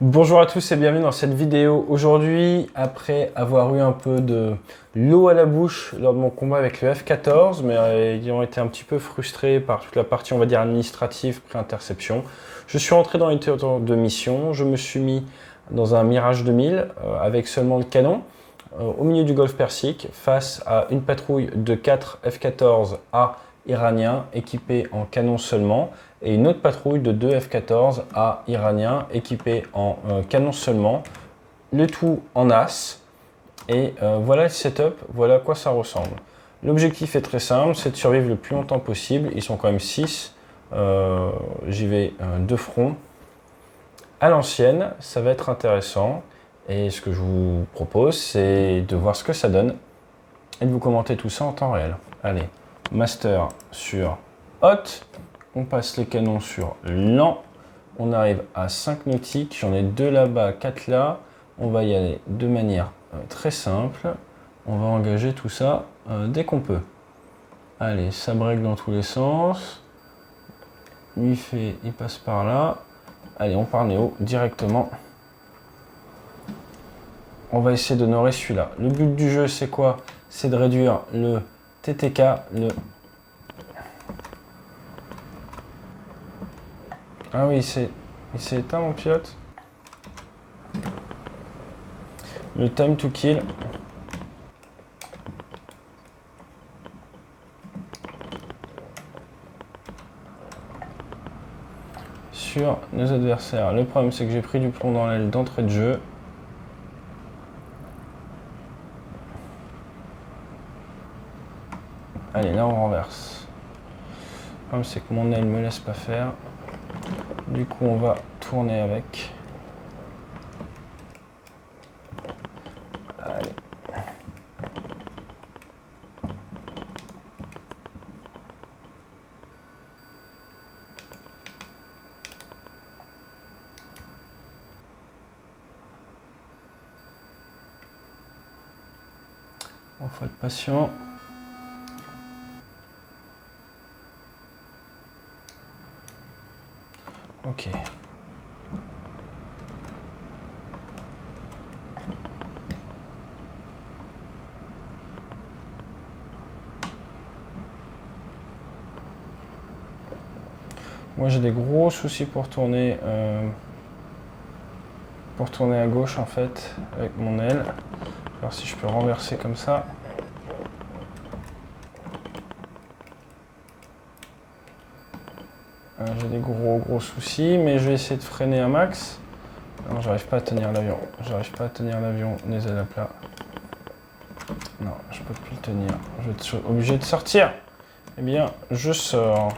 Bonjour à tous et bienvenue dans cette vidéo. Aujourd'hui, après avoir eu un peu de l'eau à la bouche lors de mon combat avec le F14, mais ayant été un petit peu frustré par toute la partie, on va dire, administrative pré-interception, je suis rentré dans l'éditeur de mission. Je me suis mis dans un Mirage 2000 avec seulement le canon au milieu du golfe Persique face à une patrouille de 4 F14A iraniens équipés en canon seulement et une autre patrouille de 2 F14A iraniens équipés en canon seulement, le tout en as. Et voilà le setup, voilà à quoi ça ressemble. L'objectif est très simple, c'est de survivre le plus longtemps possible. Ils sont quand même 6. J'y vais de front. À l'ancienne, ça va être intéressant. Et ce que je vous propose, c'est de voir ce que ça donne et de vous commenter tout ça en temps réel. Allez, master sur hot. On passe les canons sur lent. On arrive à 5 nautiques. J'en ai 2 là-bas, 4 là. On va y aller de manière très simple. On va engager tout ça dès qu'on peut. Allez, ça break dans tous les sens. Lui il passe par là. Allez, on part néo directement. On va essayer d'honorer celui-là. Le but du jeu, c'est quoi? C'est de réduire le TTK, Ah oui, il s'est éteint mon pilote. Le time to kill. Sur nos adversaires. Le problème, c'est que j'ai pris du plomb dans l'aile d'entrée de jeu. Allez, là on renverse. Le problème, c'est que mon aile me laisse pas faire. Du coup, on va tourner avec. Allez. On faut être patient. Ok. Moi j'ai des gros soucis pour tourner à gauche en fait avec mon aile. Alors si je peux renverser comme ça. J'ai des gros soucis, mais je vais essayer de freiner un max. Non, j'arrive pas à tenir l'avion. J'arrive pas à tenir l'avion des ailes à plat. Non, je peux plus le tenir. Je vais être obligé de sortir. Eh bien, je sors.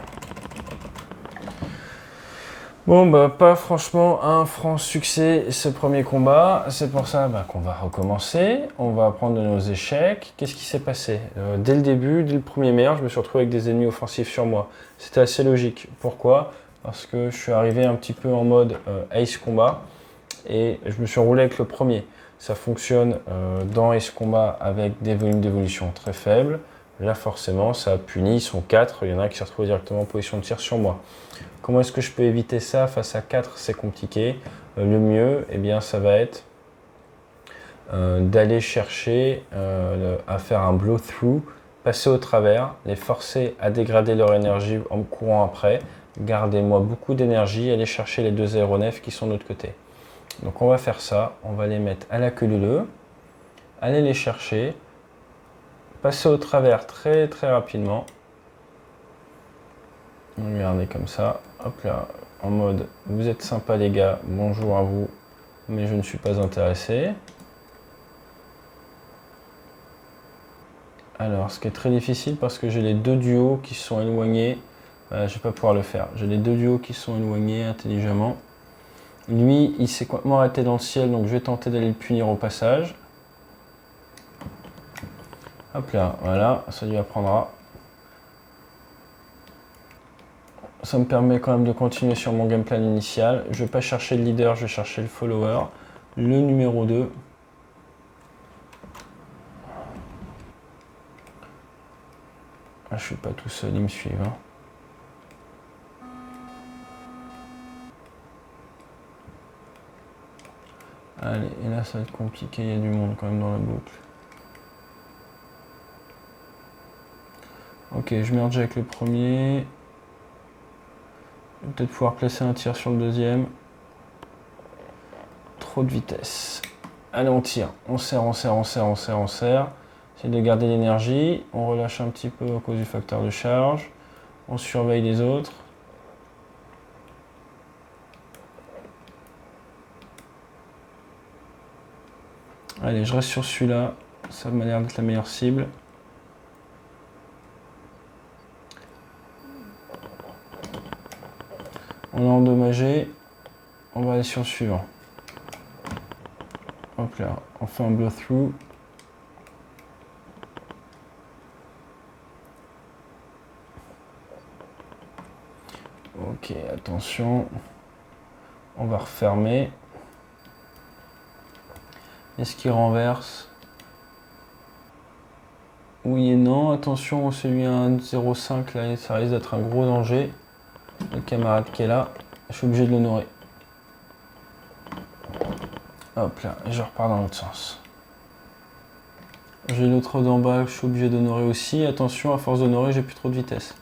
Bon, bah, pas franchement un franc succès ce premier combat. C'est pour ça qu'on va recommencer. On va apprendre de nos échecs. Qu'est-ce qui s'est passé? Dès le début, dès le premier maire, je me suis retrouvé avec des ennemis offensifs sur moi. C'était assez logique. Pourquoi? Parce que je suis arrivé un petit peu en mode Ace Combat et je me suis enroulé avec le premier. Ça fonctionne dans Ace Combat avec des volumes d'évolution très faibles. Là, forcément, ça a puni. Ils sont 4. Il y en a un qui s'est retrouvé directement en position de tir sur moi. Comment est-ce que je peux éviter ça? Face à 4, c'est compliqué. Le mieux, eh bien, ça va être d'aller chercher à faire un blow-through, passer au travers, les forcer à dégrader leur énergie en me courant après. Gardez-moi beaucoup d'énergie, aller chercher les 2 aéronefs qui sont de l'autre côté. Donc on va faire ça, on va les mettre à la queue leu, aller les chercher, passer au travers très rapidement. Regardez comme ça, hop là, en mode vous êtes sympa les gars, bonjour à vous, mais je ne suis pas intéressé. Alors, ce qui est très difficile parce que j'ai les 2 duos qui sont éloignés, je ne vais pas pouvoir le faire. J'ai les 2 duos qui sont éloignés intelligemment. Lui, il s'est complètement arrêté dans le ciel, donc je vais tenter d'aller le punir au passage. Hop là, voilà, ça lui apprendra. Ça me permet quand même de continuer sur mon game plan initial. Je ne vais pas chercher le leader, je vais chercher le follower. Le numéro 2. Ah, je suis pas tout seul, ils me suivent. Hein. Allez, et là ça va être compliqué, il y a du monde quand même dans la boucle. Ok, je merge avec le premier. Je vais peut-être pouvoir placer un tir sur le deuxième. Trop de vitesse. Allez, on tire. On serre, on serre, on serre, on serre, on serre. Essaye de garder l'énergie. On relâche un petit peu à cause du facteur de charge. On surveille les autres. Allez, je reste sur celui-là. Ça m'a l'air d'être la meilleure cible. On a endommagé. On va aller sur le suivant. Hop là, on fait un blow-through. Ok, attention. On va refermer. Est-ce qu'il renverse? Oui et non. Attention, celui à 1,05 là, ça risque d'être un gros danger. Le camarade qui est là, je suis obligé de l'honorer. Hop là, et je repars dans l'autre sens. J'ai l'autre d'en bas, je suis obligé d'honorer aussi. Attention, à force d'honorer, j'ai plus trop de vitesse.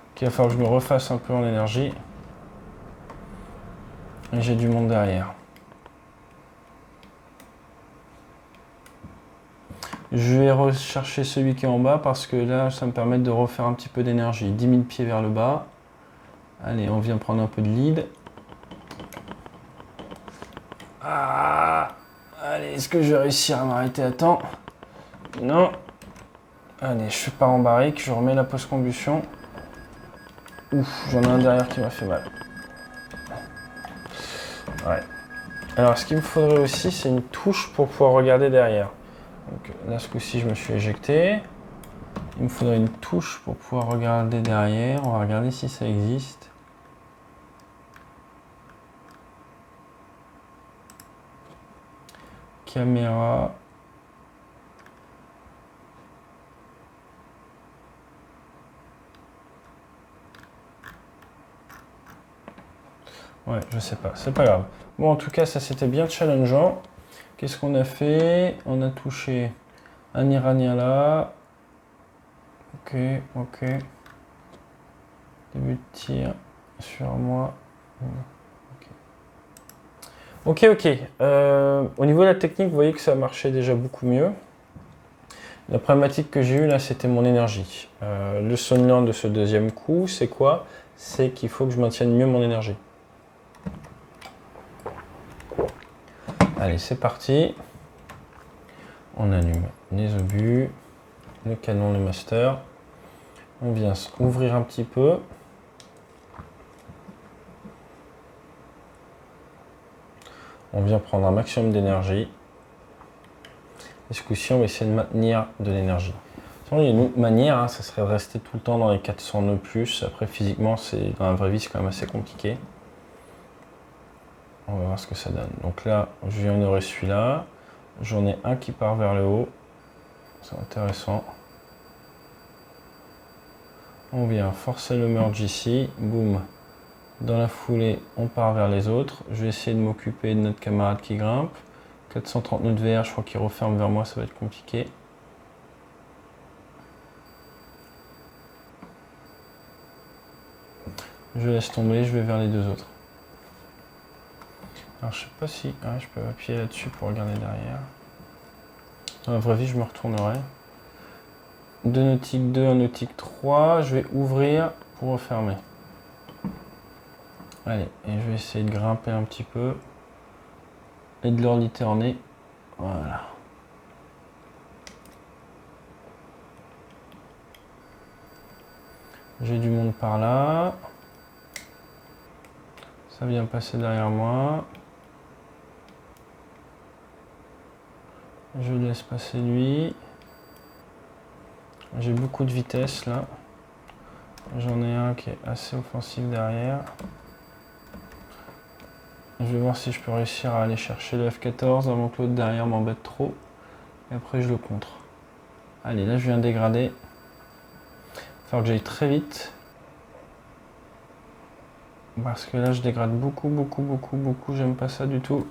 Donc, il va falloir que je me refasse un peu en énergie. Et j'ai du monde derrière. Je vais rechercher celui qui est en bas parce que là, ça me permet de refaire un petit peu d'énergie. 10 000 pieds vers le bas. Allez, on vient prendre un peu de lead. Ah, allez, est-ce que je vais réussir à m'arrêter à temps? Non. Allez, je pars en barrique, je remets la post-combustion. Ouf, j'en ai un derrière qui m'a fait mal. Ouais. Alors, ce qu'il me faudrait aussi, c'est une touche pour pouvoir regarder derrière. Donc là, ce coup-ci, je me suis éjecté. Il me faudrait une touche pour pouvoir regarder derrière. On va regarder si ça existe. Caméra. Ouais, je sais pas, c'est pas grave. Bon, en tout cas, ça c'était bien challengeant. Qu'est-ce qu'on a fait? On a touché un Iranien là. Ok, ok. Début de tir sur moi. Ok, ok. Au niveau de la technique, vous voyez que ça marchait déjà beaucoup mieux. La problématique que j'ai eue là, c'était mon énergie. Le Sunland de ce deuxième coup, c'est quoi? C'est qu'il faut que je maintienne mieux mon énergie. Allez, c'est parti. On allume les obus, le canon, le master. On vient ouvrir un petit peu. On vient prendre un maximum d'énergie. Et ce coup-ci, on va essayer de maintenir de l'énergie. Il y a une autre manière, hein, ça serait de rester tout le temps dans les 400 nœuds plus. Après, physiquement, dans la vraie vie, c'est quand même assez compliqué. On va voir ce que ça donne. Donc là, je viens honorer celui-là. J'en ai un qui part vers le haut. C'est intéressant. On vient forcer le merge ici. Boum. Dans la foulée, on part vers les autres. Je vais essayer de m'occuper de notre camarade qui grimpe. 430 nœuds de VR, je crois qu'il referme vers moi, ça va être compliqué. Je laisse tomber, je vais vers les deux autres. Alors je sais pas si je peux appuyer là-dessus pour regarder derrière. Dans la vraie vie, je me retournerai. 2 nautiques 2, 1 nautique 3. Je vais ouvrir pour refermer. Allez, et je vais essayer de grimper un petit peu. Et de l'orliter en nez. Voilà. J'ai du monde par là. Ça vient passer derrière moi. Je laisse passer lui. J'ai beaucoup de vitesse là. J'en ai un qui est assez offensif derrière. Je vais voir si je peux réussir à aller chercher le F14 avant que l'autre derrière m'embête trop. Et après je le contre. Allez, là je viens dégrader. Il va falloir que j'aille très vite. Parce que là, je dégrade beaucoup, j'aime pas ça du tout.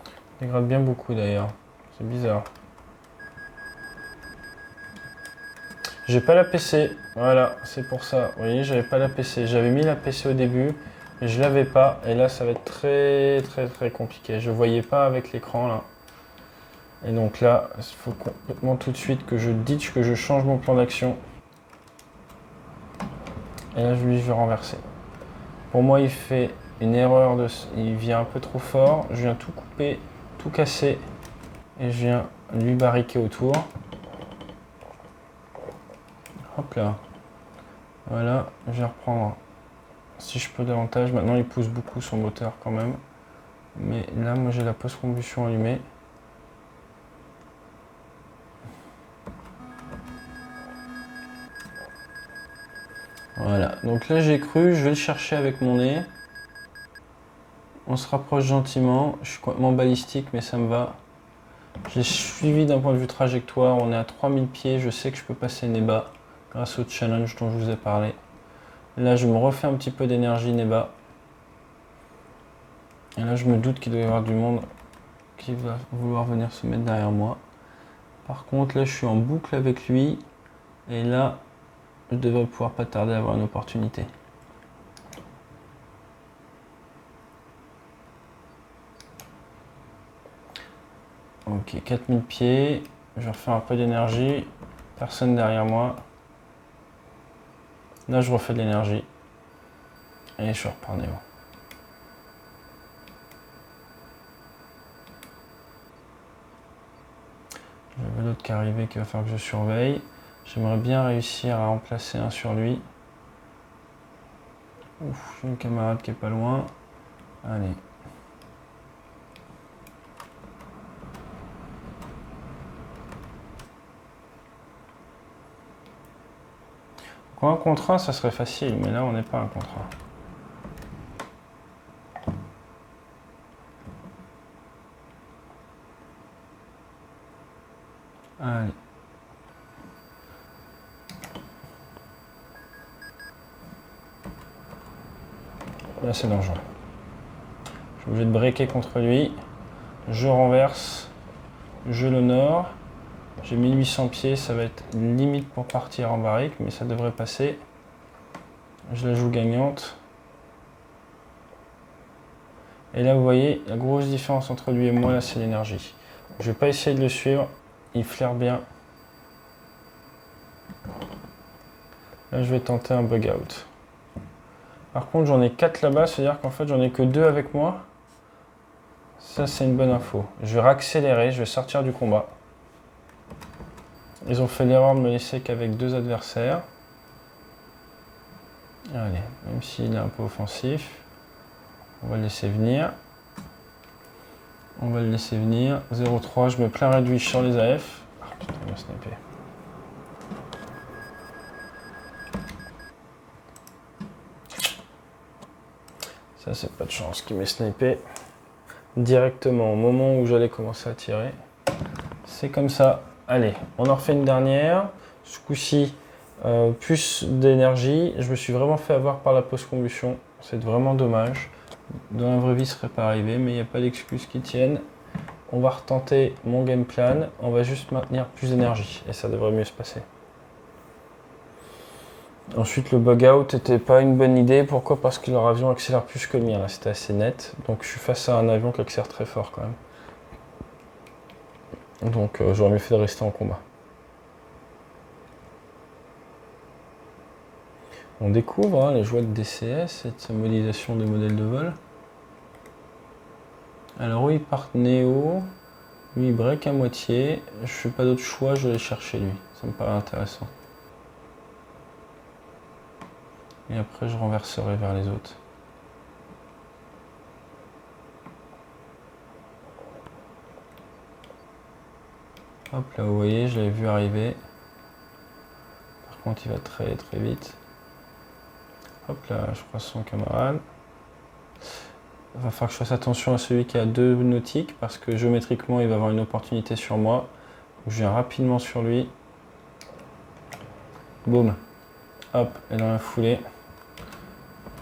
Je dégrade bien beaucoup d'ailleurs, c'est bizarre. J'ai pas la PC, voilà, c'est pour ça. Vous voyez, j'avais pas la PC. J'avais mis la PC au début, mais je l'avais pas. Et là, ça va être très compliqué. Je voyais pas avec l'écran là. Et donc là, il faut complètement tout de suite que je ditch, que je change mon plan d'action. Et là, je vais renverser. Pour moi, il fait une erreur, il vient un peu trop fort. Je viens tout couper, tout casser. Et je viens lui barriquer autour. Hop là. Voilà, je vais reprendre si je peux davantage. Maintenant, il pousse beaucoup son moteur quand même. Mais là, moi, j'ai la post-combustion allumée. Voilà, donc là, j'ai cru, je vais le chercher avec mon nez. On se rapproche gentiment. Je suis complètement balistique, mais ça me va. J'ai suivi d'un point de vue trajectoire. On est à 3000 pieds. Je sais que je peux passer Neba grâce au challenge dont je vous ai parlé. Là, je me refais un petit peu d'énergie Neba. Et là, je me doute qu'il doit y avoir du monde qui va vouloir venir se mettre derrière moi. Par contre, là, je suis en boucle avec lui. Et là, je devrais pouvoir pas tarder à avoir une opportunité. Ok, 4000 pieds. Je vais refaire un peu d'énergie. Personne derrière moi. Là, je refais de l'énergie. Et je repars Néo. J'avais l'autre qui arrivait qu'il va falloir que je surveille. J'aimerais bien réussir à remplacer un sur lui. Ouf, j'ai une camarade qui est pas loin. Allez. Pour un contre 1, ça serait facile, mais là, on n'est pas un contre 1. Allez. Là, c'est dangereux. Je suis obligé de breaker contre lui. Je renverse. Je l'honore. J'ai 1800 pieds, ça va être limite pour partir en barrique, mais ça devrait passer. Je la joue gagnante. Et là, vous voyez, la grosse différence entre lui et moi, là, c'est l'énergie. Je vais pas essayer de le suivre. Il flaire bien. Là, je vais tenter un bug out. Par contre, j'en ai 4 là-bas, c'est-à-dire qu'en fait, j'en ai que 2 avec moi. Ça, c'est une bonne info. Je vais réaccélérer, je vais sortir du combat. Ils ont fait l'erreur de me laisser qu'avec 2 adversaires. Allez, même s'il est un peu offensif, on va le laisser venir. On va le laisser venir. 0,3, je mets plein réduit sur les AF. Ah putain, il m'a snipé. Ça, c'est pas de chance qu'il m'ait snipé directement au moment où j'allais commencer à tirer. C'est comme ça. Allez, on en refait une dernière. Ce coup-ci, plus d'énergie. Je me suis vraiment fait avoir par la post-combustion. C'est vraiment dommage. Dans la vraie vie, ce serait pas arrivé, mais il n'y a pas d'excuses qui tiennent. On va retenter mon game plan. On va juste maintenir plus d'énergie et ça devrait mieux se passer. Ensuite, le bug out n'était pas une bonne idée. Pourquoi? Parce que leur avion accélère plus que le mien. Là, c'était assez net. Donc, je suis face à un avion qui accélère très fort quand même. Donc, j'aurais mieux fait de rester en combat. On découvre les joies de DCS et de sa modélisation des modèles de vol. Alors, eux, ils partent Néo. Lui, il break à moitié. Je fais pas d'autre choix, je vais aller chercher lui. Ça me paraît intéressant. Et après, je renverserai vers les autres. Hop là, vous voyez, je l'avais vu arriver. Par contre, il va très vite. Hop là, je croise son camarade. Il va falloir que je fasse attention à celui qui a 2 nautiques parce que géométriquement, il va avoir une opportunité sur moi. Je viens rapidement sur lui. Boum. Hop, et dans la foulée.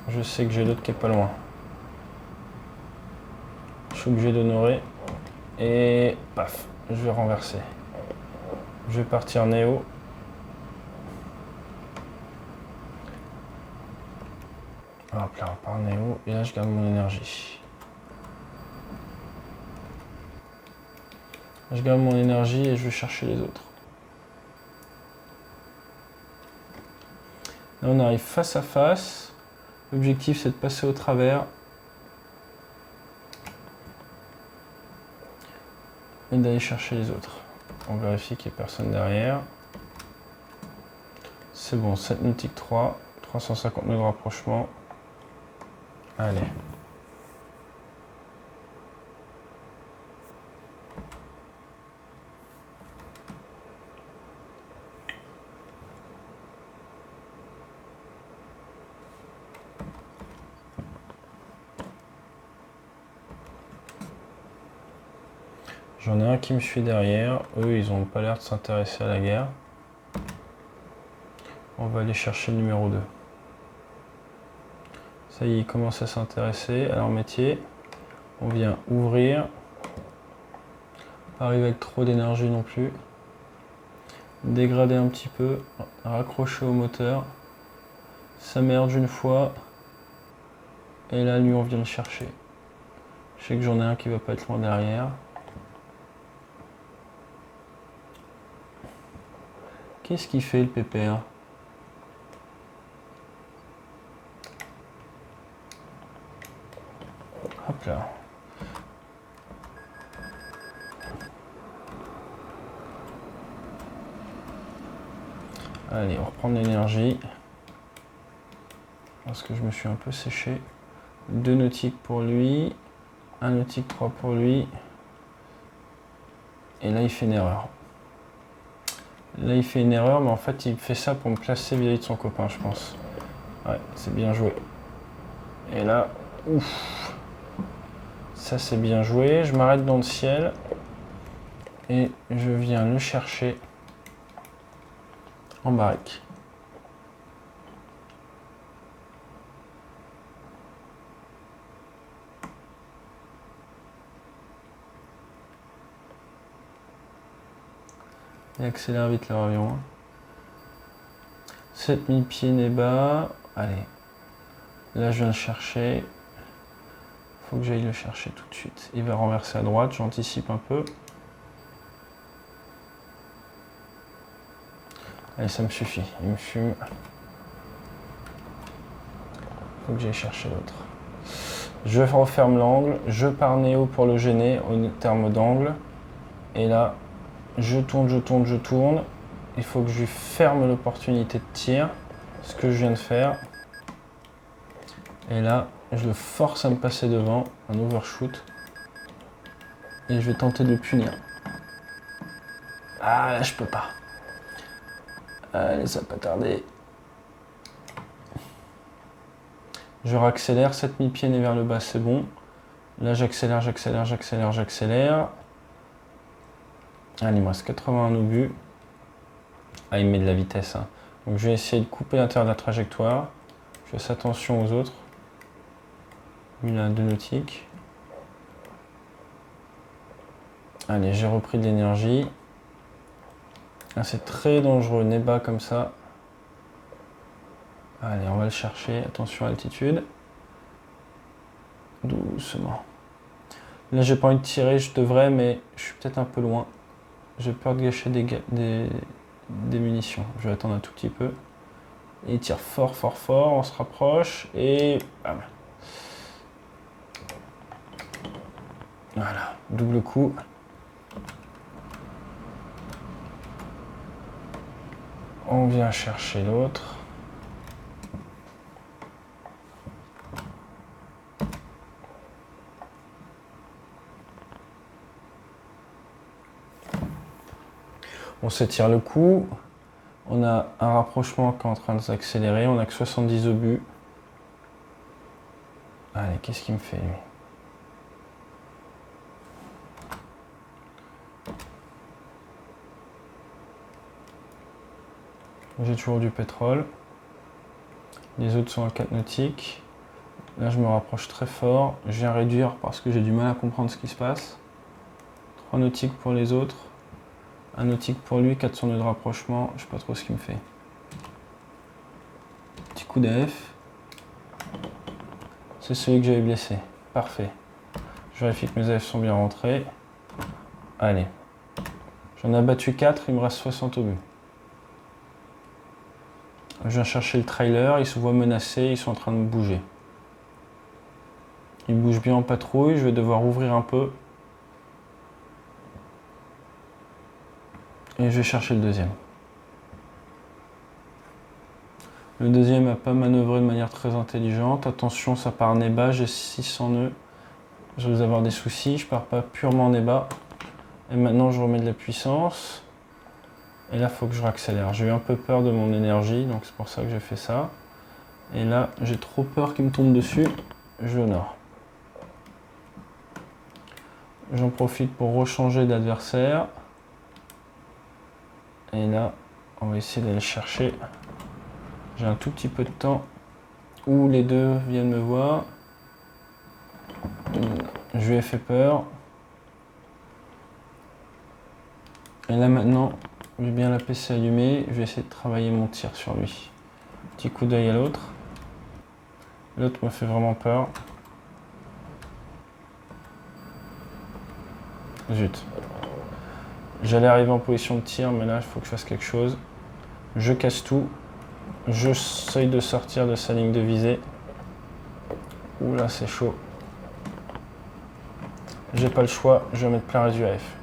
Je sais que j'ai l'autre qui est pas loin. Je suis obligé d'honorer. Et paf, je vais renverser. Je vais partir néo. Hop là, on part néo. Et là, je garde mon énergie. Je garde mon énergie et je vais chercher les autres. Là, on arrive face à face. L'objectif, c'est de passer au travers. Et d'aller chercher les autres. On vérifie qu'il n'y ait personne derrière. C'est bon, 7 nautiques 3, 350 nœuds de rapprochement. Allez. J'en ai un qui me suit derrière. Eux, ils n'ont pas l'air de s'intéresser à la guerre. On va aller chercher le numéro 2. Ça y est, ils commencent à s'intéresser à leur métier. On vient ouvrir. Pas arriver avec trop d'énergie non plus. Dégrader un petit peu. Raccrocher au moteur. Ça merde une fois. Et là, lui, on vient le chercher. Je sais que j'en ai un qui va pas être loin derrière. Qu'est-ce qu'il fait le pépère? Hop là. Allez, on reprend de l'énergie. Parce que je me suis un peu séché. 2 nautiques pour lui. 1 nautique 3 pour lui. Et là, il fait une erreur. Là, il fait une erreur, mais en fait, il fait ça pour me placer vis-à-vis de son copain, je pense. Ouais, c'est bien joué. Et là, ouf. Ça, c'est bien joué. Je m'arrête dans le ciel. Et je viens le chercher en barrique. Et accélère vite leur avion. 7000 pieds nez bas. Allez. Là, je viens le chercher. Faut que j'aille le chercher tout de suite. Il va renverser à droite. J'anticipe un peu. Allez, ça me suffit. Il me fume. Faut que j'aille chercher l'autre. Je referme l'angle. Je pars néo pour le gêner au terme d'angle. Et là, je tourne, je tourne, je tourne. Il faut que je lui ferme l'opportunité de tir. Ce que je viens de faire. Et là, je le force à me passer devant. Un overshoot. Et je vais tenter de le punir. Ah, là, je peux pas. Allez, ça va pas tarder. Je réaccélère. 7000 pieds nez vers le bas, c'est bon. Là, j'accélère, j'accélère, j'accélère, j'accélère. Allez, il me reste 81 obus. Ah, il met de la vitesse. Hein. Donc, je vais essayer de couper l'intérieur de la trajectoire. Je fais attention aux autres. Il a 2 nautiques. Allez, j'ai repris de l'énergie. Ah, c'est très dangereux, nez bas comme ça. Allez, on va le chercher. Attention à l'altitude. Doucement. Là, j'ai pas envie de tirer, je devrais, mais je suis peut-être un peu loin. J'ai peur de gâcher des munitions. Je vais attendre un tout petit peu. Et il tire fort, fort, fort. On se rapproche et bam. Voilà, double coup. On vient chercher l'autre. On s'étire le coup. On a un rapprochement qui est en train de s'accélérer. On n'a que 70 obus. Allez, qu'est-ce qu'il me fait lui? J'ai toujours du pétrole. Les autres sont à 4 nautiques. Là, je me rapproche très fort. Je viens réduire parce que j'ai du mal à comprendre ce qui se passe. 3 nautiques pour les autres. 1 nautique pour lui, 400 nœuds de rapprochement. Je sais pas trop ce qu'il me fait. Petit coup d'AF. C'est celui que j'avais blessé. Parfait. Je vérifie que mes AF sont bien rentrés. Allez. J'en ai abattu 4, il me reste 60 obus. Je viens chercher le trailer, ils se voient menacés, ils sont en train de bouger. Ils bougent bien en patrouille, je vais devoir ouvrir un peu. Et je vais chercher le deuxième. Le deuxième n'a pas manœuvré de manière très intelligente. Attention, ça part nez bas, j'ai 600 nœuds. Je vais avoir des soucis, je pars pas purement nez bas. Et maintenant, je remets de la puissance. Et là, il faut que je réaccélère. J'ai eu un peu peur de mon énergie, donc c'est pour ça que j'ai fait ça. Et là, j'ai trop peur qu'il me tombe dessus. Je honore. J'en profite pour rechanger d'adversaire. Et là, on va essayer d'aller chercher. J'ai un tout petit peu de temps où les deux viennent me voir. Je lui ai fait peur. Et là maintenant, j'ai bien la PC allumée. Je vais essayer de travailler mon tir sur lui. Petit coup d'œil à l'autre. L'autre me fait vraiment peur. Zut. J'allais arriver en position de tir, mais là, il faut que je fasse quelque chose. Je casse tout. J'essaye de sortir de sa ligne de visée. Ouh là, c'est chaud. J'ai pas le choix, je vais mettre plein réduit à F.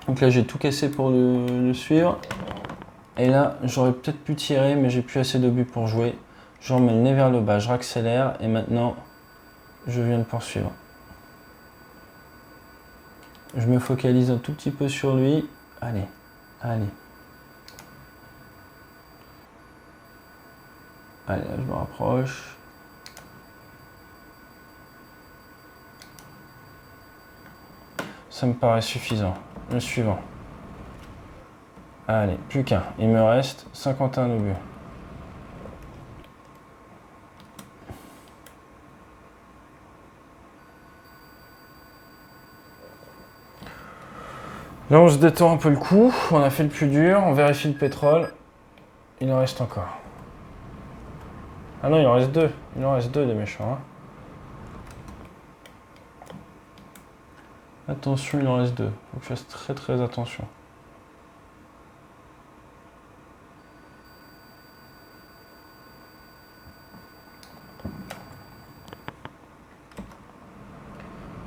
Donc là, j'ai tout cassé pour le suivre. Et là, j'aurais peut-être pu tirer, mais j'ai plus assez d'obus pour jouer. Je remets le nez vers le bas, je réaccélère et maintenant, je viens de poursuivre. Je me focalise un tout petit peu sur lui. Allez, allez. Allez, là, je me rapproche. Ça me paraît suffisant. Le suivant. Allez, plus qu'un. Il me reste 51 obus. Là, on se détend un peu le coup. On a fait le plus dur. On vérifie le pétrole. Il en reste encore. Ah non, il en reste deux. Il en reste deux des méchants. Hein. Attention, il en reste deux. Faut que je fasse très très attention.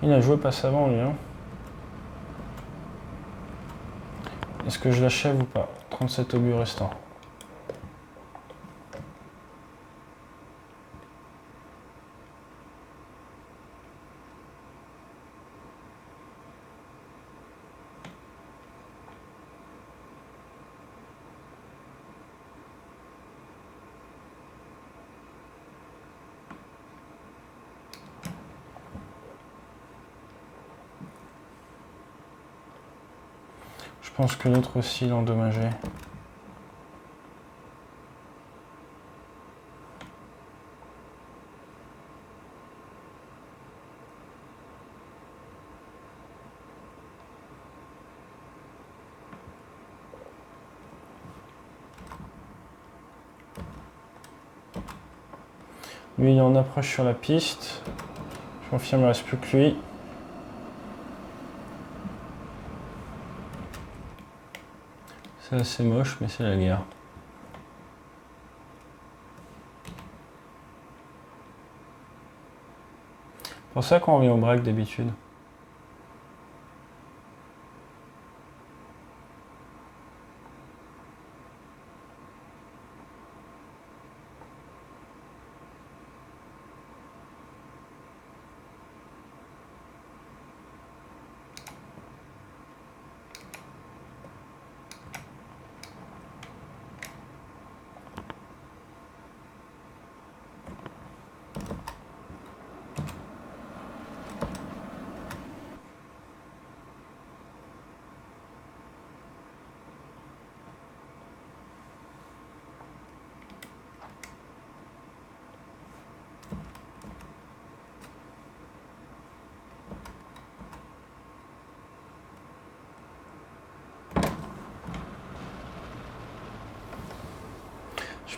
Il a joué passe avant lui. Hein. Est-ce que je l'achève ou pas? 37 obus restants. Je pense que l'autre aussi l'a endommagé. Lui, il est en approche sur la piste. Je confirme, il ne reste plus que lui. C'est assez moche, mais c'est la guerre. C'est pour ça qu'on revient au break d'habitude.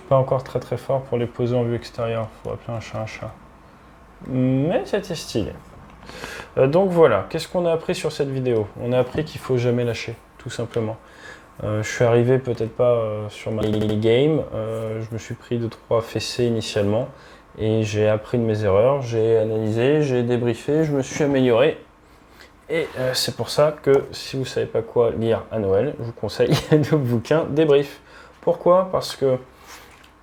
pas encore très fort pour les poser en vue extérieure. Faut appeler un chat un chat. Mais c'était stylé. Donc voilà, qu'est-ce qu'on a appris sur cette vidéo? On a appris qu'il faut jamais lâcher, tout simplement. Je suis arrivé peut-être pas sur ma game, je me suis pris 2-3 fessées initialement et j'ai appris de mes erreurs, j'ai analysé, j'ai débriefé, je me suis amélioré. Et c'est pour ça que si vous ne savez pas quoi lire à Noël, je vous conseille le bouquin Débrief. Pourquoi? Parce que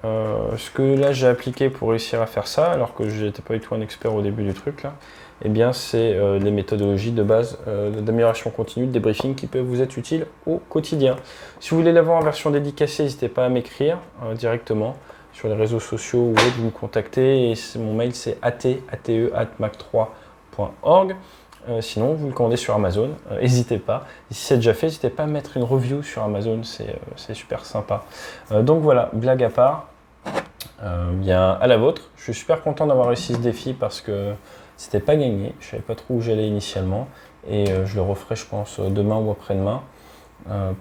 ce que là j'ai appliqué pour réussir à faire ça, alors que je n'étais pas du tout un expert au début du truc là, eh bien c'est les méthodologies de base d'amélioration continue, de débriefing qui peuvent vous être utiles au quotidien. Si vous voulez l'avoir en version dédicacée, n'hésitez pas à m'écrire directement sur les réseaux sociaux ou autres, vous me contactez et mon mail c'est ate@mac3.org. Sinon, vous le commandez sur Amazon, n'hésitez pas. Et si c'est déjà fait, n'hésitez pas à mettre une review sur Amazon, c'est super sympa. Donc voilà, blague à part, bien à la vôtre. Je suis super content d'avoir réussi ce défi parce que c'était pas gagné. Je savais pas trop où j'allais initialement et je le referai, je pense, demain ou après-demain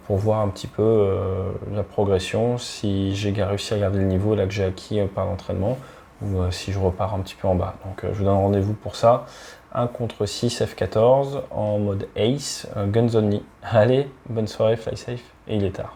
pour voir un petit peu la progression, si j'ai réussi à garder le niveau là que j'ai acquis par l'entraînement ou si je repars un petit peu en bas. Donc je vous donne rendez-vous pour ça. 1 contre 6 F14 en mode Ace, Guns Only. Allez, bonne soirée, fly safe, et il est tard.